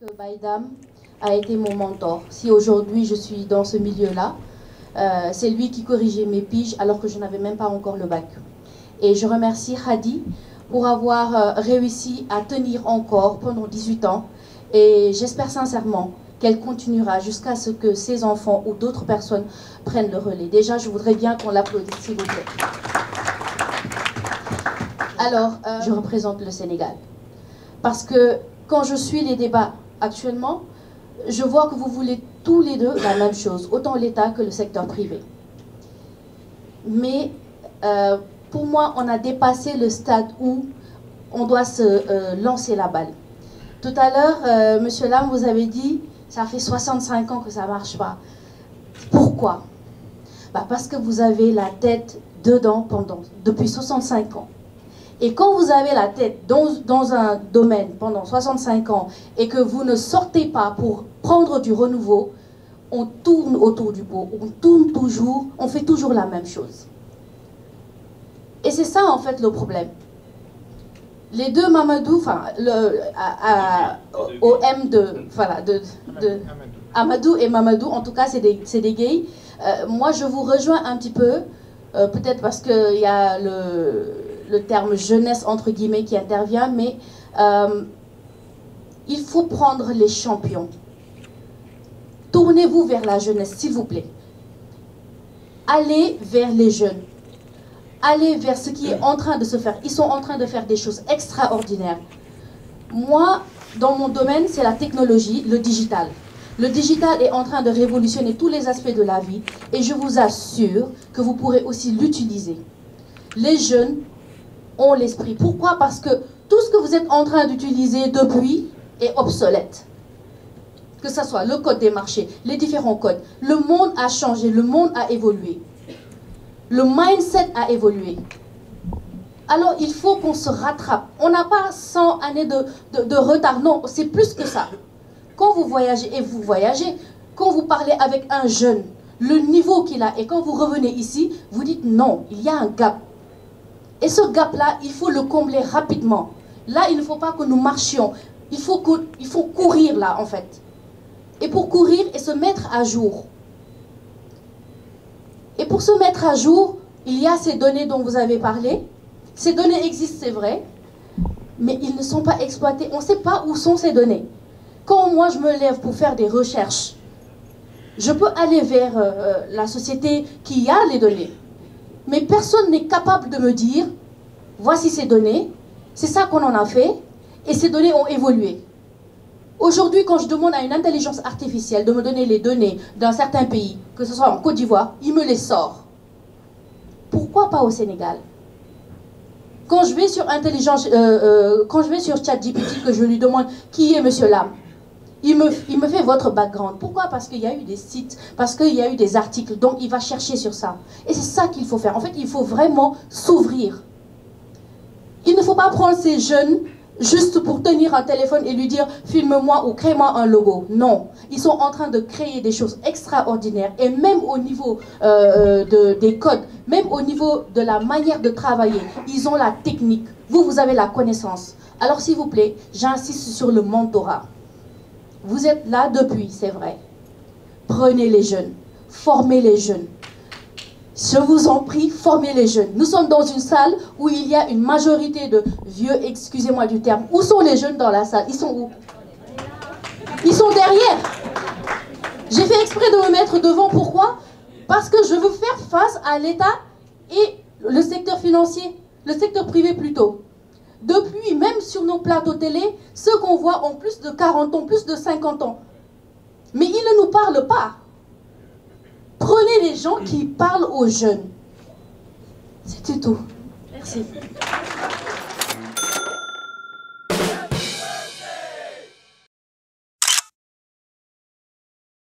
que Baïdam a été mon mentor. Si aujourd'hui je suis dans ce milieu-là, c'est lui qui corrigeait mes piges alors que je n'avais même pas encore le bac. Et je remercie Hadi pour avoir réussi à tenir encore pendant 18 ans. Et j'espère sincèrement qu'elle continuera jusqu'à ce que ses enfants ou d'autres personnes prennent le relais. Déjà, je voudrais bien qu'on l'applaudisse, s'il vous plaît. Alors, je représente le Sénégal. Parce que quand je suis les débats actuellement, je vois que vous voulez tous les deux la même chose, autant l'État que le secteur privé. Mais pour moi, on a dépassé le stade où on doit se lancer la balle. Tout à l'heure, Monsieur Lam, vous avez dit, ça fait 65 ans que ça ne marche pas. Pourquoi? Parce que vous avez la tête dedans depuis 65 ans. Et quand vous avez la tête dans un domaine pendant 65 ans et que vous ne sortez pas pour prendre du renouveau, on tourne autour du pot, on tourne toujours, on fait toujours la même chose. Et c'est ça en fait le problème. Les deux Mamadou, enfin, au M Amadou et Mamadou, en tout cas c'est des gays. Moi je vous rejoins un petit peu, peut-être parce qu'il y a le terme jeunesse entre guillemets qui intervient, mais il faut prendre les champions. Tournez-vous vers la jeunesse, s'il vous plaît. Allez vers les jeunes. Allez vers ce qui est en train de se faire. Ils sont en train de faire des choses extraordinaires. Moi, dans mon domaine, c'est la technologie, le digital. Le digital est en train de révolutionner tous les aspects de la vie et je vous assure que vous pourrez aussi l'utiliser. Les jeunes ont l'esprit. Pourquoi? Parce que tout ce que vous êtes en train d'utiliser depuis est obsolète. Que ce soit le code des marchés, les différents codes. Le monde a changé, le monde a évolué. Le mindset a évolué. Alors il faut qu'on se rattrape. On n'a pas 100 années de retard. Non, c'est plus que ça. Quand vous voyagez, et vous voyagez, quand vous parlez avec un jeune, le niveau qu'il a, et quand vous revenez ici, vous dites non, il y a un gap. Et ce gap-là, il faut le combler rapidement. Là, il ne faut pas que nous marchions. Il faut courir là, en fait. Et pour courir et se mettre à jour. Et pour se mettre à jour, il y a ces données dont vous avez parlé. Ces données existent, c'est vrai, mais ils ne sont pas exploités. On ne sait pas où sont ces données. Quand moi, je me lève pour faire des recherches, je peux aller vers la société qui a les données. Mais personne n'est capable de me dire, voici ces données, c'est ça qu'on en a fait, et ces données ont évolué. Aujourd'hui, quand je demande à une intelligence artificielle de me donner les données d'un certain pays, que ce soit en Côte d'Ivoire, il me les sort. Pourquoi pas au Sénégal? Quand je vais sur ChatGPT, que je lui demande qui est Monsieur Lam, il me fait votre background. Pourquoi? Parce qu'il y a eu des sites, parce qu'il y a eu des articles, donc il va chercher sur ça. Et c'est ça qu'il faut faire. En fait, il faut vraiment s'ouvrir. Il ne faut pas prendre ces jeunes juste pour tenir un téléphone et lui dire « filme-moi » ou « crée-moi un logo ». Non, ils sont en train de créer des choses extraordinaires. Et même au niveau des codes, même au niveau de la manière de travailler, ils ont la technique. Vous avez la connaissance. Alors s'il vous plaît, j'insiste sur le mentorat. Vous êtes là depuis, c'est vrai. Prenez les jeunes, formez les jeunes. Je vous en prie, formez les jeunes. Nous sommes dans une salle où il y a une majorité de vieux, excusez-moi du terme. Où sont les jeunes dans la salle? Ils sont où? Ils sont derrière. J'ai fait exprès de me mettre devant. Pourquoi? Parce que je veux faire face à l'État et le secteur financier, le secteur privé plutôt. Depuis, même sur nos plateaux télé, ceux qu'on voit ont plus de 40 ans, plus de 50 ans. Mais ils ne nous parlent pas. Prenez les gens qui parlent aux jeunes. C'était tout. Merci.